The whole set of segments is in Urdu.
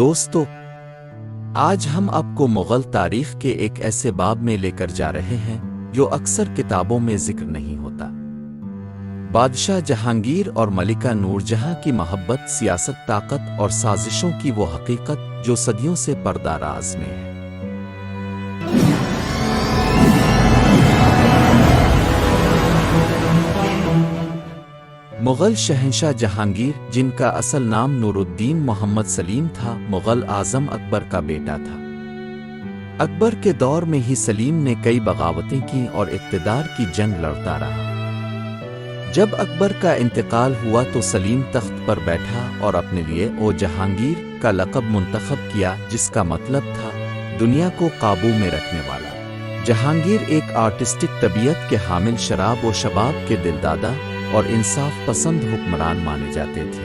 دوستو، آج ہم آپ کو مغل تاریخ کے ایک ایسے باب میں لے کر جا رہے ہیں جو اکثر کتابوں میں ذکر نہیں ہوتا۔ بادشاہ جہانگیر اور ملکہ نور جہاں کی محبت، سیاست، طاقت اور سازشوں کی وہ حقیقت جو صدیوں سے پردہ راز میں ہے۔ مغل شہنشاہ جہانگیر، جن کا اصل نام نور الدین محمد سلیم تھا، مغل اعظم اکبر کا بیٹا تھا۔ اکبر کے دور میں ہی سلیم نے کئی بغاوتیں کی اور اقتدار کی جنگ لڑتا رہا۔ جب اکبر کا انتقال ہوا تو سلیم تخت پر بیٹھا اور اپنے لیے او جہانگیر کا لقب منتخب کیا، جس کا مطلب تھا دنیا کو قابو میں رکھنے والا۔ جہانگیر ایک آرٹسٹک طبیعت کے حامل، شراب و شباب کے دلدادہ اور انصاف پسند حکمران مانے جاتے تھے،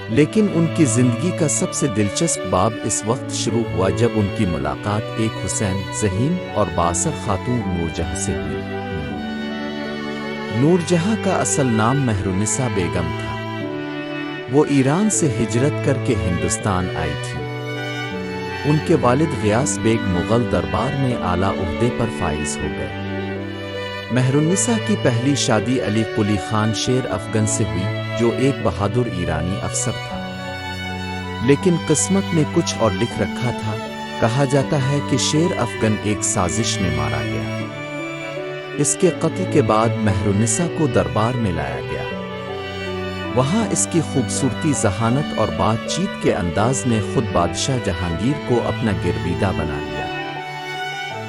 لیکن ان کی زندگی کا سب سے دلچسپ باب اس وقت شروع ہوا جب ان کی ملاقات ایک حسین ذہین اور بااثر خاتون نور جہاں سے ہوئی۔ نور جہاں کا اصل نام مہرالنساء بیگم تھا۔ وہ ایران سے ہجرت کر کے ہندوستان آئی تھی۔ ان کے والد غیاث بیگ مغل دربار میں اعلیٰ عہدے پر فائز ہو گئے۔ مہرالنساء کی پہلی شادی علی قلی خان شیر افغن سے ہوئی، جو ایک بہادر ایرانی افسر تھا، لیکن قسمت نے کچھ اور لکھ رکھا تھا۔ کہا جاتا ہے کہ شیر افغن ایک سازش میں مارا گیا۔ اس کے قتل کے بعد مہرالنساء کو دربار میں لایا گیا۔ وہاں اس کی خوبصورتی، ذہانت اور بات چیت کے انداز نے خود بادشاہ جہانگیر کو اپنا گرویدہ بنا لیا،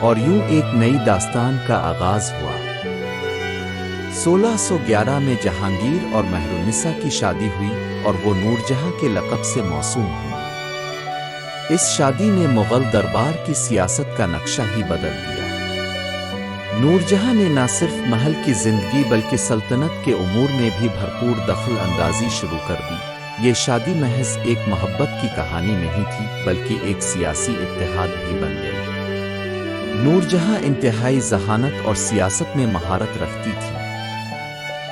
اور یوں ایک نئی داستان کا آغاز ہوا۔ 1611 میں جہانگیر اور مہرالنساء کی شادی ہوئی اور وہ نور جہاں کے لقب سے موسوم ہوئی۔ اس شادی نے مغل دربار کی سیاست کا نقشہ ہی بدل دیا۔ نور جہاں نے نہ صرف محل کی زندگی بلکہ سلطنت کے امور میں بھی بھرپور دخل اندازی شروع کر دی۔ یہ شادی محض ایک محبت کی کہانی نہیں تھی، بلکہ ایک سیاسی اتحاد بھی بن گئی۔ نور جہاں انتہائی ذہانت اور سیاست میں مہارت رکھتی تھی۔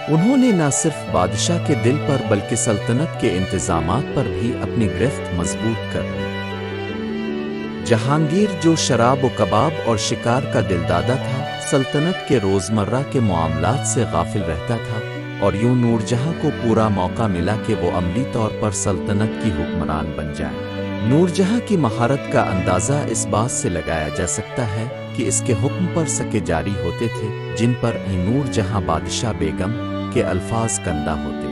انہوں نے نہ صرف بادشاہ کے دل پر بلکہ سلطنت کے انتظامات پر بھی اپنی گرفت مضبوط کر لی۔ جہانگیر، جو شراب و کباب اور شکار کا دلدادہ تھا، سلطنت کے روزمرہ کے معاملات سے غافل رہتا تھا، اور یوں نور جہاں کو پورا موقع ملا کہ وہ عملی طور پر سلطنت کی حکمران بن جائے۔ نور جہاں کی مہارت کا اندازہ اس بات سے لگایا جا سکتا ہے کہ اس کے حکم پر سکے جاری ہوتے تھے، جن پر نور جہاں بادشاہ بیگم کے الفاظ کندہ ہوتے۔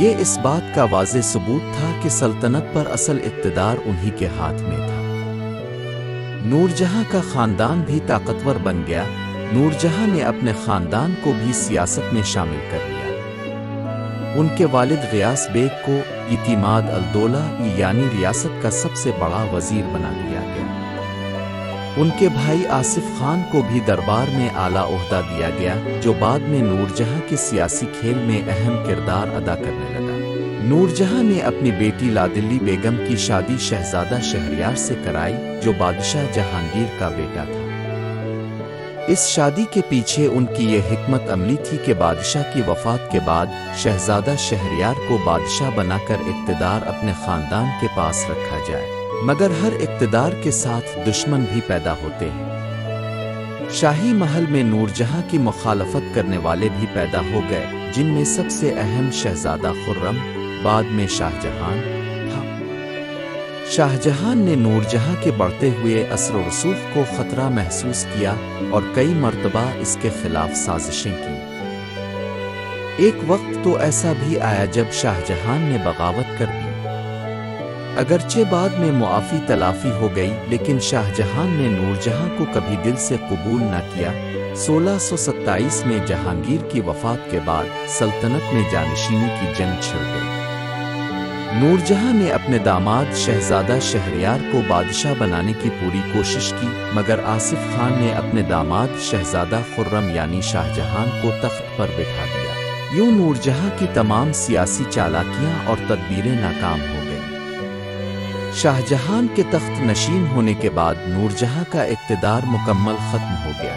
یہ اس بات کا واضح ثبوت تھا کہ سلطنت پر اصل اقتدار انہی کے ہاتھ میں تھا۔ نور جہاں کا خاندان بھی طاقتور بن گیا۔ نور جہاں نے اپنے خاندان کو بھی سیاست میں شامل کر لیا۔ ان کے والد غیاث بیگ کو اعتماد الدولہ یعنی ریاست کا سب سے بڑا وزیر بنا دیا گیا۔ ان کے بھائی آصف خان کو بھی دربار میں اعلیٰ عہدہ دیا گیا، جو بعد میں نور جہاں کے سیاسی کھیل میں اہم کردار ادا کرنے لگا۔ نور جہاں نے اپنی بیٹی لادلی بیگم کی شادی شہزادہ شہریار سے کرائی، جو بادشاہ جہانگیر کا بیٹا تھا۔ اس شادی کے پیچھے ان کی یہ حکمت عملی تھی کہ بادشاہ کی وفات کے بعد شہزادہ شہریار کو بادشاہ بنا کر اقتدار اپنے خاندان کے پاس رکھا جائے، مگر ہر اقتدار کے ساتھ دشمن بھی پیدا ہوتے ہیں۔ شاہی محل میں نور جہاں کی مخالفت کرنے والے بھی پیدا ہو گئے، جن میں سب سے اہم شہزادہ خرم، بعد میں شاہ جہان تھا۔ شاہ جہان نے نور جہاں کے بڑھتے ہوئے اثر و رسوخ کو خطرہ محسوس کیا اور کئی مرتبہ اس کے خلاف سازشیں کی۔ ایک وقت تو ایسا بھی آیا جب شاہ جہان نے بغاوت کر دی۔ اگرچہ بعد میں معافی تلافی ہو گئی، لیکن شاہ جہان نے نور جہاں کو کبھی دل سے قبول نہ کیا۔ 1627 میں جہانگیر کی وفات کے بعد سلطنت میں جانشینی کی جنگ چھڑ گئی۔ نور جہاں نے اپنے داماد شہزادہ شہریار کو بادشاہ بنانے کی پوری کوشش کی، مگر آصف خان نے اپنے داماد شہزادہ خرم یعنی شاہ جہان کو تخت پر بٹھا دیا۔ یوں نور جہاں کی تمام سیاسی چالاکیاں اور تدبیریں ناکام ہو گئیں۔ شاہ جہان کے تخت نشین ہونے کے بعد نور جہاں کا اقتدار مکمل ختم ہو گیا۔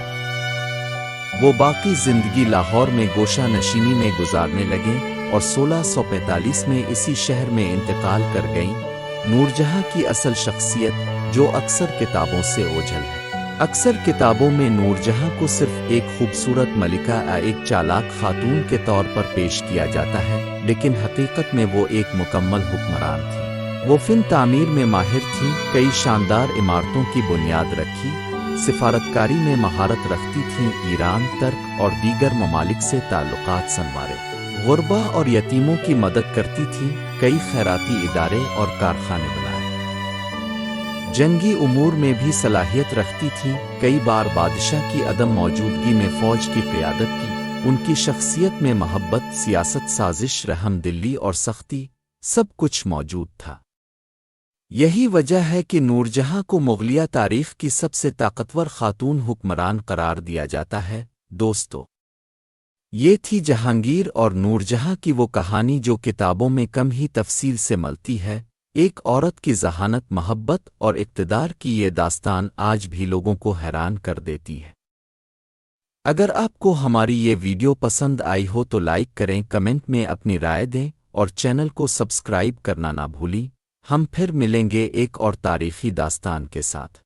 وہ باقی زندگی لاہور میں گوشہ نشینی میں گزارنے لگیں اور 1645 میں اسی شہر میں انتقال کر گئیں۔ نورجہاں کی اصل شخصیت جو اکثر کتابوں سے اوجھل ہے۔ اکثر کتابوں میں نورجہاں کو صرف ایک خوبصورت ملکہ یا ایک چالاک خاتون کے طور پر پیش کیا جاتا ہے، لیکن حقیقت میں وہ ایک مکمل حکمران تھی۔ وہ فن تعمیر میں ماہر تھیں، کئی شاندار عمارتوں کی بنیاد رکھی، سفارتکاری میں مہارت رکھتی تھیں، ایران، ترک اور دیگر ممالک سے تعلقات سنوارے، غربا اور یتیموں کی مدد کرتی تھیں، کئی خیراتی ادارے اور کارخانے بنائے، جنگی امور میں بھی صلاحیت رکھتی تھیں، کئی بار بادشاہ کی عدم موجودگی میں فوج کی قیادت کی۔ ان کی شخصیت میں محبت، سیاست، سازش، رحم دلی اور سختی سب کچھ موجود تھا۔ یہی وجہ ہے کہ نورجہاں کو مغلیہ تاریخ کی سب سے طاقتور خاتون حکمران قرار دیا جاتا ہے۔ دوستو، یہ تھی جہانگیر اور نورجہاں کی وہ کہانی جو کتابوں میں کم ہی تفصیل سے ملتی ہے۔ ایک عورت کی ذہانت، محبت اور اقتدار کی یہ داستان آج بھی لوگوں کو حیران کر دیتی ہے۔ اگر آپ کو ہماری یہ ویڈیو پسند آئی ہو تو لائک کریں، کمنٹ میں اپنی رائے دیں اور چینل کو سبسکرائب کرنا نہ بھولیں۔ ہم پھر ملیں گے ایک اور تاریخی داستان کے ساتھ۔